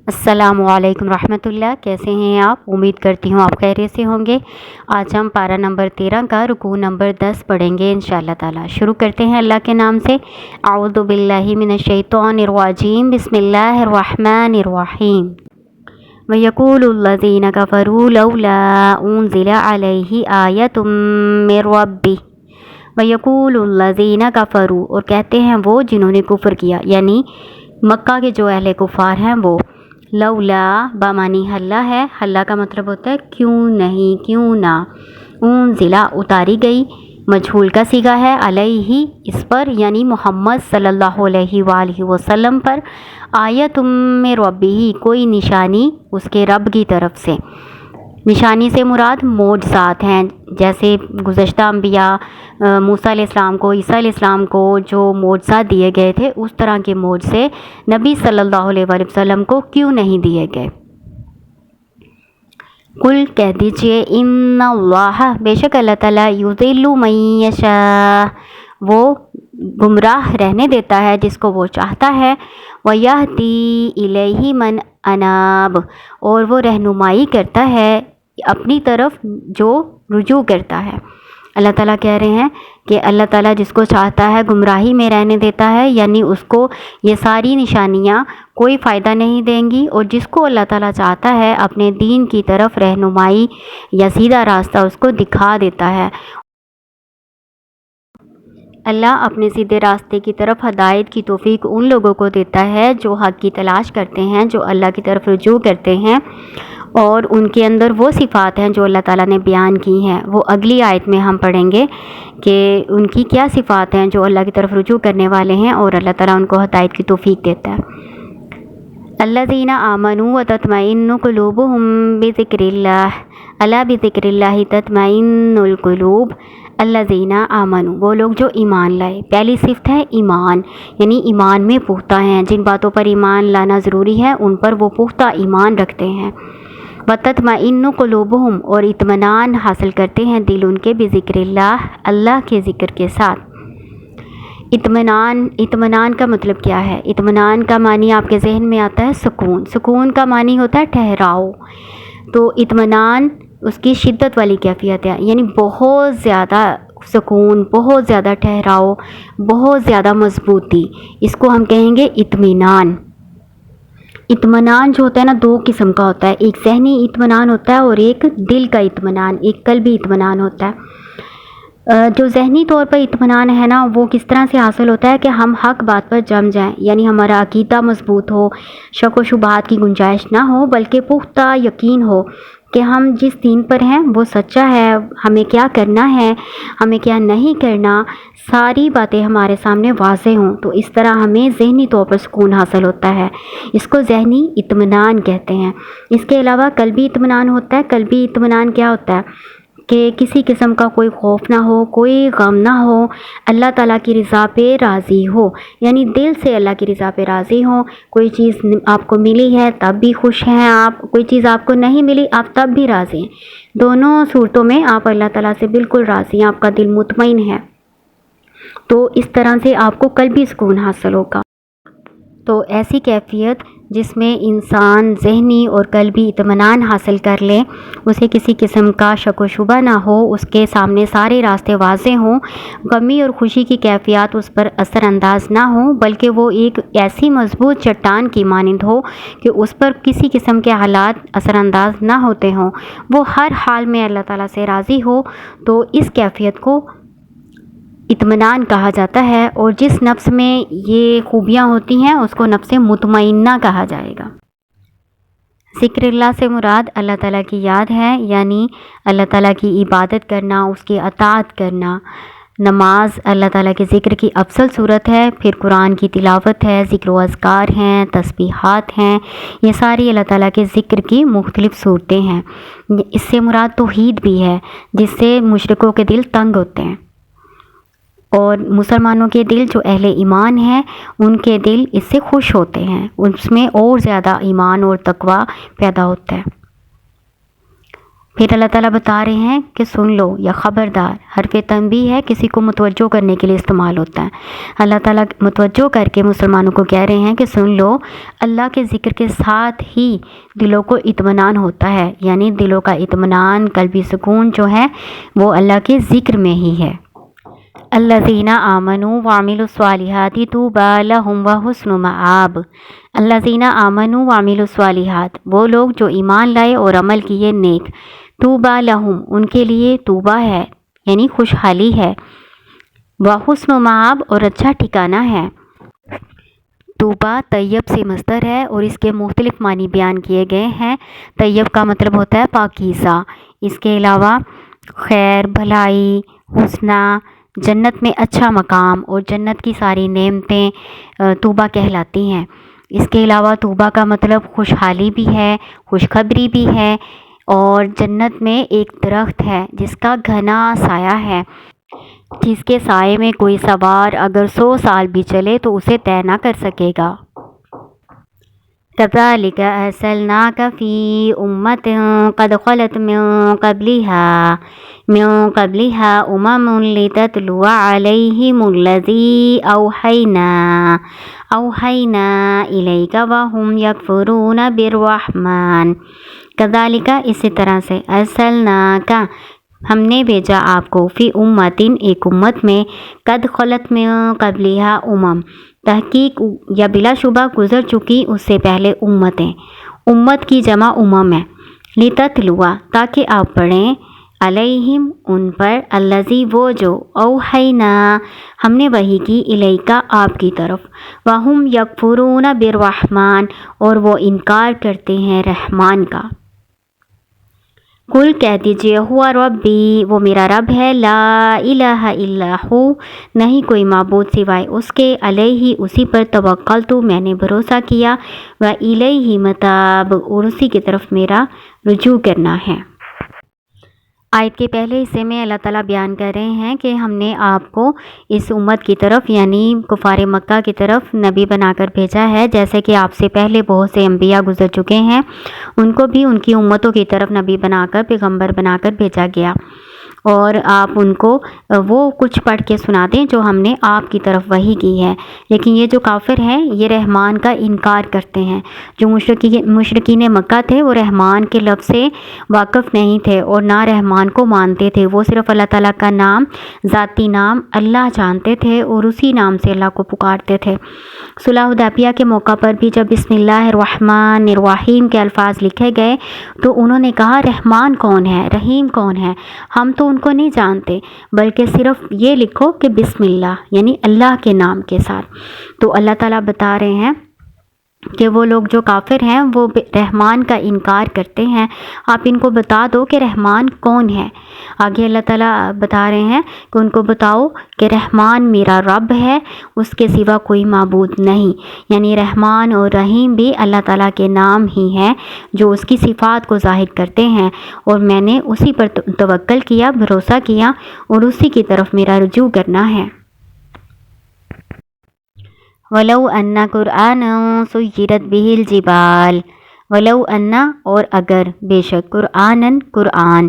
السلام علیکم رحمۃ اللہ، کیسے ہیں آپ؟ امید کرتی ہوں آپ خیریت سے ہوں گے۔ آج ہم پارہ نمبر 13 کا رکوع نمبر 10 پڑھیں گے انشاءاللہ تعالی۔ شروع کرتے ہیں اللہ کے نام سے۔ اعوذ باللہ من الشیطان الرجیم، بسم اللہ الرحمن الرحیم۔ وَيَقُولُ الَّذِينَ كَفَرُوا لَوْلَا أُنزِلَ عَلَيْهِ آیَةٌ مِّن رَّبِّهِ۔ وَيَقُولُ الَّذِينَ كَفَرُوا، اور کہتے ہیں وہ جنہوں نے کفر کیا، یعنی مکہ کے جو اہل کفار ہیں وہ۔ لولا بامانی حلہ ہے، حلہ کا مطلب ہوتا ہے کیوں نہیں، کیوں نہ۔ انزلہ اتاری گئی، مجہول کا صیغہ ہے، علیہ اس پر یعنی محمد صلی اللہ علیہ وآلہ وسلم پر، آیۃ من ربہ کوئی نشانی اس کے رب کی طرف سے۔ نشانی سے مراد معجزات ہیں، جیسے گزشتہ انبیاء موسیٰ علیہ السلام کو، عیسیٰ علیہ السلام کو جو معجزات دیے گئے تھے، اس طرح کے معجزے نبی صلی اللہ علیہ وآلہ وسلم کو کیوں نہیں دیے گئے۔ قل کہہ دیجئے، ان اللہ بے شک اللہ تعالیٰ یضل من یشاء وہ گمراہ رہنے دیتا ہے جس کو وہ چاہتا ہے، وَيَهْدِي إِلَيْهِ مَنْ أَنَابَ اور وہ رہنمائی کرتا ہے اپنی طرف جو رجوع کرتا ہے۔ اللہ تعالیٰ کہہ رہے ہیں کہ اللہ تعالیٰ جس کو چاہتا ہے گمراہی میں رہنے دیتا ہے، یعنی اس کو یہ ساری نشانیاں کوئی فائدہ نہیں دیں گی، اور جس کو اللہ تعالیٰ چاہتا ہے اپنے دین کی طرف رہنمائی یا سیدھا راستہ اس کو دکھا دیتا ہے۔ اللہ اپنے سیدھے راستے کی طرف ہدایت کی توفیق ان لوگوں کو دیتا ہے جو حق کی تلاش کرتے ہیں، جو اللہ کی طرف رجوع کرتے ہیں، اور ان کے اندر وہ صفات ہیں جو اللہ تعالیٰ نے بیان کی ہیں۔ وہ اگلی آیت میں ہم پڑھیں گے کہ ان کی کیا صفات ہیں جو اللہ کی طرف رجوع کرنے والے ہیں، اور اللہ تعالیٰ ان کو ہدایت کی توفیق دیتا ہے۔ الذین آمنوا وتطمئن قلوبهم بذکر اللہ، الا بذکر اللہ تطمئن القلوب۔ الذین آمنوا وہ لوگ جو ایمان لائے، پہلی صفت ہے ایمان، یعنی ایمان میں پختہ ہیں، جن باتوں پر ایمان لانا ضروری ہے ان پر وہ پختہ ایمان رکھتے ہیں۔ وتطمئن قلوبهم اور اطمینان حاصل کرتے ہیں دل ان کے، بذکر اللہ اللہ کے ذکر کے ساتھ۔ اطمینان کا مطلب کیا ہے؟ اطمینان کا معنی آپ کے ذہن میں آتا ہے سکون، سکون کا معنی ہوتا ہے ٹھہراؤ۔ تو اطمینان اس کی شدت والی کیفیت ہے، یعنی بہت زیادہ سکون، بہت زیادہ ٹھہراؤ، بہت زیادہ مضبوطی، اس کو ہم کہیں گے اطمینان۔ اطمینان جو ہوتا ہے نا دو قسم کا ہوتا ہے، ایک ذہنی اطمینان ہوتا ہے اور ایک دل کا اطمینان، ایک قلبی اطمینان ہوتا ہے۔ جو ذہنی طور پر اطمینان ہے نا وہ کس طرح سے حاصل ہوتا ہے کہ ہم حق بات پر جم جائیں، یعنی ہمارا عقیدہ مضبوط ہو، شک و شبہات کی گنجائش نہ ہو، بلکہ پختہ یقین ہو کہ ہم جس دین پر ہیں وہ سچا ہے، ہمیں کیا کرنا ہے، ہمیں کیا نہیں کرنا، ساری باتیں ہمارے سامنے واضح ہوں، تو اس طرح ہمیں ذہنی طور پر سکون حاصل ہوتا ہے، اس کو ذہنی اطمینان کہتے ہیں۔ اس کے علاوہ قلبی اطمینان ہوتا ہے۔ قلبی اطمینان کیا ہوتا ہے کہ کسی قسم کا کوئی خوف نہ ہو، کوئی غم نہ ہو، اللہ تعالیٰ کی رضا پہ راضی ہو، یعنی دل سے اللہ کی رضا پہ راضی ہو۔ کوئی چیز آپ کو ملی ہے تب بھی خوش ہیں آپ، کوئی چیز آپ کو نہیں ملی آپ تب بھی راضی ہیں، دونوں صورتوں میں آپ اللہ تعالیٰ سے بالکل راضی ہیں، آپ کا دل مطمئن ہے، تو اس طرح سے آپ کو قلبی سکون حاصل ہوگا۔ تو ایسی کیفیت جس میں انسان ذہنی اور قلبی اطمینان حاصل کر لے، اسے کسی قسم کا شک و شبہ نہ ہو، اس کے سامنے سارے راستے واضح ہوں، غمی اور خوشی کی کیفیات اس پر اثر انداز نہ ہوں، بلکہ وہ ایک ایسی مضبوط چٹان کی مانند ہو کہ اس پر کسی قسم کے حالات اثر انداز نہ ہوتے ہوں، وہ ہر حال میں اللہ تعالیٰ سے راضی ہو، تو اس کیفیت کو اطمینان کہا جاتا ہے، اور جس نفس میں یہ خوبیاں ہوتی ہیں اس کو نفس مطمئنہ کہا جائے گا۔ ذکر اللہ سے مراد اللہ تعالیٰ کی یاد ہے، یعنی اللہ تعالیٰ کی عبادت کرنا، اس کی اطاعت کرنا۔ نماز اللہ تعالیٰ کے ذکر کی افضل صورت ہے، پھر قرآن کی تلاوت ہے، ذکر و اذکار ہیں، تسبیحات ہیں، یہ ساری اللہ تعالیٰ کے ذکر کی مختلف صورتیں ہیں۔ اس سے مراد توحید بھی ہے، جس سے مشرکوں کے دل تنگ ہوتے ہیں، اور مسلمانوں کے دل جو اہل ایمان ہیں ان کے دل اس سے خوش ہوتے ہیں، اس میں اور زیادہ ایمان اور تقوی پیدا ہوتا ہے۔ پھر اللہ تعالیٰ بتا رہے ہیں کہ سن لو یا خبردار، حرف تنبیہ ہے، کسی کو متوجہ کرنے کے لیے استعمال ہوتا ہے۔ اللہ تعالیٰ متوجہ کر کے مسلمانوں کو کہہ رہے ہیں کہ سن لو، اللہ کے ذکر کے ساتھ ہی دلوں کو اطمینان ہوتا ہے، یعنی دلوں کا اطمینان، قلبی سکون جو ہے وہ اللہ کے ذکر میں ہی ہے۔ الذین آمنوا وعملوا الصالحات طوبی لہم وحسن مآب۔ الذین آمنوا وعملوا الصالحات، وہ لوگ جو ایمان لائے اور عمل کیے نیک، طوبی لہم، ان کے لیے طوبہ ہے یعنی خوشحالی ہے، وحسن مآب، اور اچھا ٹھکانہ ہے۔ طوبہ طیب سے مصدر ہے اور اس کے مختلف معنی بیان کیے گئے ہیں۔ طیب کا مطلب ہوتا ہے پاکیزہ، اس کے علاوہ خیر، بھلائی، حسنہ، جنت میں اچھا مقام اور جنت کی ساری نعمتیں طوبہ کہلاتی ہیں۔ اس کے علاوہ طوبہ کا مطلب خوشحالی بھی ہے، خوشخبری بھی ہے، اور جنت میں ایک درخت ہے جس کا گھنا سایہ ہے، جس کے سائے میں کوئی سوار اگر 100 سال بھی چلے تو اسے طے نہ کر سکے گا۔ كذلك أرسلناك في أمة قد خلت من قبلها أمم لتتلو عليهم الذي أوحينا إليك وهم يكفرون بالرحمن۔ كذلك، اسی طرح سے، أرسلناك، ہم نے بھیجا آپ کو، فی امتن، ایک امت میں، قد خلت من قبلها امم، تحقیق یا بلا شبہ گزر چکی اس سے پہلے امتیں، امت کی جمع امم ہے، لتتلوا، تاکہ آپ پڑھیں، علیہم، ان پر، الذی، وہ جو، اوحینا، ہم نے وحی کی، الیکا، آپ کی طرف، وہم یکفرون بالرحمن، اور وہ انکار کرتے ہیں رحمان کا۔ کل، کہہ دیجئے، ہوا ربی، وہ میرا رب ہے، لا الہ الا ہو، نہیں کوئی معبود سوائے اس کے، علیہ، اسی پر، توکلت، میں نے بھروسہ کیا، و الیہ متاب، اور اسی کی طرف میرا رجوع کرنا ہے۔ آیت کے پہلے حصے میں اللہ تعالیٰ بیان کر رہے ہیں کہ ہم نے آپ کو اس امت کی طرف یعنی کفار مکہ کی طرف نبی بنا کر بھیجا ہے، جیسے کہ آپ سے پہلے بہت سے انبیاء گزر چکے ہیں، ان کو بھی ان کی امتوں کی طرف نبی بنا کر، پیغمبر بنا کر بھیجا گیا، اور آپ ان کو وہ کچھ پڑھ کے سنا دیں جو ہم نے آپ کی طرف وحی کی ہے۔ لیکن یہ جو کافر ہیں یہ رحمان کا انکار کرتے ہیں۔ جو مشرکین مکہ تھے وہ رحمان کے لفظ سے واقف نہیں تھے اور نہ رحمان کو مانتے تھے، وہ صرف اللہ تعالیٰ کا نام، ذاتی نام اللہ جانتے تھے اور اسی نام سے اللہ کو پکارتے تھے۔ صلح حدیبیہ کے موقع پر بھی جب بسم اللہ الرحمن الرحیم کے الفاظ لکھے گئے تو انہوں نے کہا رحمان کون ہے، رحیم کون ہے، ہم تو ان کو نہیں جانتے، بلکہ صرف یہ لکھو کہ بسم اللہ، یعنی اللہ کے نام کے ساتھ۔ تو اللہ تعالیٰ بتا رہے ہیں کہ وہ لوگ جو کافر ہیں وہ رحمان کا انکار کرتے ہیں، آپ ان کو بتا دو کہ رحمان کون ہے۔ آگے اللہ تعالیٰ بتا رہے ہیں کہ ان کو بتاؤ کہ رحمان میرا رب ہے، اس کے سوا کوئی معبود نہیں، یعنی رحمان اور رحیم بھی اللہ تعالیٰ کے نام ہی ہیں جو اس کی صفات کو ظاہر کرتے ہیں، اور میں نے اسی پر توکل کیا، بھروسہ کیا، اور اسی کی طرف میرا رجوع کرنا ہے۔ وَلَوْ أَنَّ قُرْآنًا سُيِّرَتْ بِهِ الْجِبَالُ، وَلَوْ أَنَّ، اور اگر، بے شک، قرآنًا، قرآن،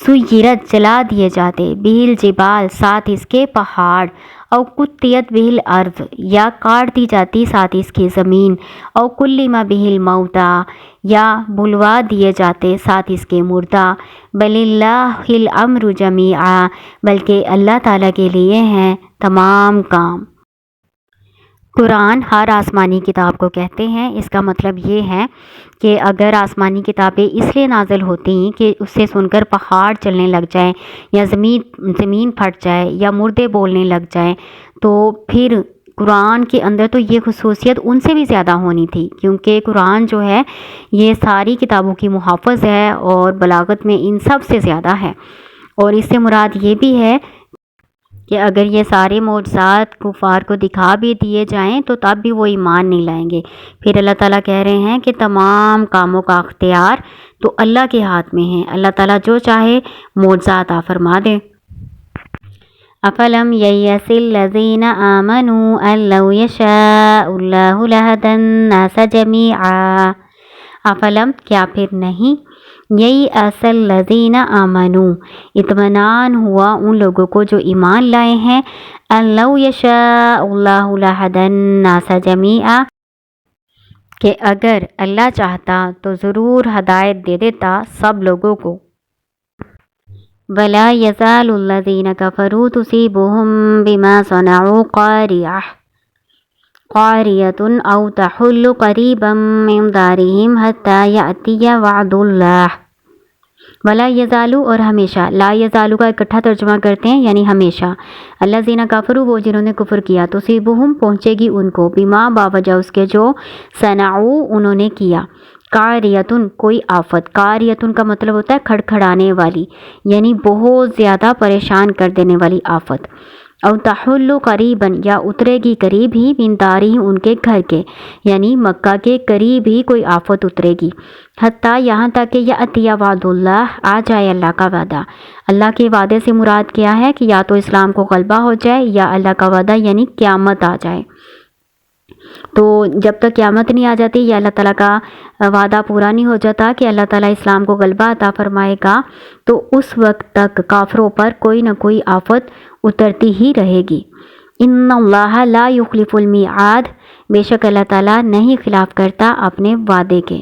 سُيِّرَتْ، چلا دیے جاتے، بِهِ الْجِبَالُ، ساتھ اس کے پہاڑ، او قُطِّعَتْ بِهِ الْأَرْضُ، یا کاٹ دی جاتی ساتھ اس کی زمین، او کُلِّمَ بِهِ الْمَوْتَى، یا بلوا دیے جاتے ساتھ اس کے مردہ، بل اللہ الامر جمیعا، بلکہ اللہ تعالیٰ کے لیے ہیں تمام کام۔ قرآن ہر آسمانی کتاب کو کہتے ہیں، اس کا مطلب یہ ہے کہ اگر آسمانی کتابیں اس لیے نازل ہوتی ہیں کہ اس سے سن کر پہاڑ چلنے لگ جائیں یا زمین پھٹ جائے یا مردے بولنے لگ جائیں، تو پھر قرآن کے اندر تو یہ خصوصیت ان سے بھی زیادہ ہونی تھی، کیونکہ قرآن جو ہے یہ ساری کتابوں کی محافظ ہے اور بلاغت میں ان سب سے زیادہ ہے، اور اس سے مراد یہ بھی ہے کہ اگر یہ سارے معجزات کفار کو دکھا بھی دیے جائیں تو تب بھی وہ ایمان نہیں لائیں گے۔ پھر اللہ تعالیٰ کہہ رہے ہیں کہ تمام کاموں کا اختیار تو اللہ کے ہاتھ میں ہے، اللہ تعالیٰ جو چاہے معجزات عطا فرما دے۔ افلم ییأس الذین آمنوا ان لو یشاء اللہ لہدی الناس جمیعا، افلم، کیا پھر نہیں یہی اصل الذین آمنو، اطمینان ہوا ان لوگوں کو جو ایمان لائے ہیں، ان لو یشاء اللہ لہدی الناس جمیعا، کہ اگر اللہ چاہتا تو ضرور ہدایت دے دیتا سب لوگوں کو۔ ولا یزال الذین کفروا تصیبهم بما صنعوا قاریۃ او تحل قریبا من دارہم حتی یأتی وعد اللہ۔ ولا یزالو، اور ہمیشہ، لا یزالو کا اکٹھا ترجمہ کرتے ہیں یعنی ہمیشہ، الذین کفروا، وہ جنہوں نے کفر کیا، تصیبہم پہنچے گی ان کو، بما باوجہ اس کے جو، صنعوا انہوں نے کیا، قاریۃن کوئی آفت، قاریۃن کا مطلب ہوتا ہے کھڑکھڑانے والی، یعنی بہت زیادہ پریشان کر دینے والی آفت، او تحل قریبا، یا اترے گی قریب ہی، من دارہم ان کے گھر کے، یعنی مکہ کے قریب ہی کوئی آفت اترے گی، حتیٰ یہاں تک کہ یأتی وعد اللہ، آ جائے اللہ کا وعدہ۔ اللہ کے وعدے سے مراد کیا ہے کہ یا تو اسلام کو غلبہ ہو جائے یا اللہ کا وعدہ یعنی قیامت آ جائے۔ تو جب تک قیامت نہیں آ جاتی یا اللہ تعالیٰ کا وعدہ پورا نہیں ہو جاتا کہ اللہ تعالیٰ اسلام کو غلبہ عطا فرمائے گا، تو اس وقت تک کافروں پر کوئی نہ کوئی آفت اترتی ہی رہے گی۔ ان اللہ لا یخلف المیعاد، بے شک اللہ تعالیٰ نہیں خلاف کرتا اپنے وعدے کے۔